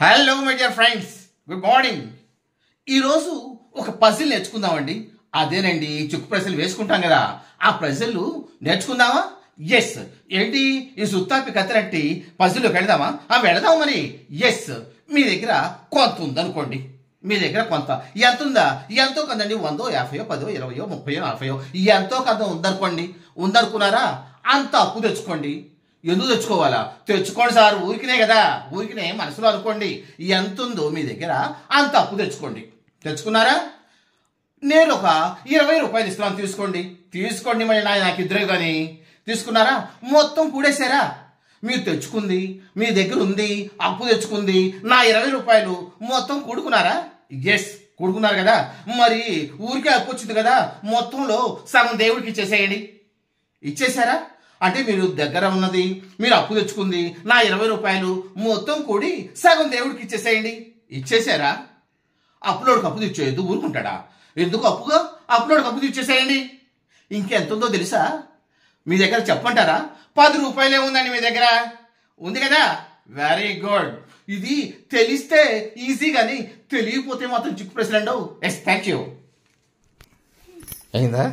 Hello my dear friends, good morning. ఈరోజు ఒక puzzle నేర్చుకుందామండి. అదేనండి, చుక్కు ప్రశ్నలు వేసుకుంటాం కదా, ఆ ప్రశ్నలు నేర్చుకుందామా? ఎస్. ఏంటి ఈ సుత్తాపి కత్తిరట్టి పజిల్లోకి వెళదామా? వెళదాం మరి. ఎస్. మీ దగ్గర కొంత ఉందనుకోండి, మీ దగ్గర కొంత ఎంత ఉందా? ఎంతో కదండి, 100, 50, 10, 20, 30, 40 ఎంతో కథ ఉందనుకోండి. ఉందనుకున్నారా? అంత అప్పు తెచ్చుకోండి. ఎందుకు తెచ్చుకోవాలా? తెచ్చుకోండి సార్, ఊరికినే కదా, ఊరికినే మనసులో అనుకోండి. ఎంత ఉందో మీ దగ్గర అంత అప్పు తెచ్చుకోండి. తెచ్చుకున్నారా? నేను ఒక 20 రూపాయలు ఇస్తున్నాను, తీసుకోండి. తీసుకోండి మరి, నాకు ఇద్దరే కానీ. తీసుకున్నారా? మొత్తం కూడేశారా? మీరు తెచ్చుకుంది, మీ దగ్గర ఉంది, అప్పు తెచ్చుకుంది, నా 20 రూపాయలు మొత్తం కూడుకున్నారా? ఎస్, కూడుకున్నారు కదా. మరి ఊరికే అప్పు వచ్చింది కదా, మొత్తంలో సగం దేవుడికి ఇచ్చేసేయండి. ఇచ్చేసారా? అంటే మీరు దగ్గర ఉన్నది, మీరు అప్పు తెచ్చుకుంది, నా 20 రూపాయలు మొత్తం కూడి సగం దేవుడికి ఇచ్చేసేయండి. ఇచ్చేసారా? అప్పులోడికి అప్పు తెచ్చేయద్దు, ఊరుకుంటాడా? ఎందుకు అప్పులోడికి అప్పు తెచ్చేసేయండి. ఇంకెంత ఉందో తెలుసా మీ దగ్గర? చెప్పంటారా? 10 రూపాయలే ఉందండి మీ దగ్గర. ఉంది కదా, వెరీ గుడ్. ఇది తెలిస్తే ఈజీ, కానీ తెలియకపోతే మాత్రం చిక్కు ప్రశ్నలు. Yes, thank you. అయిందా?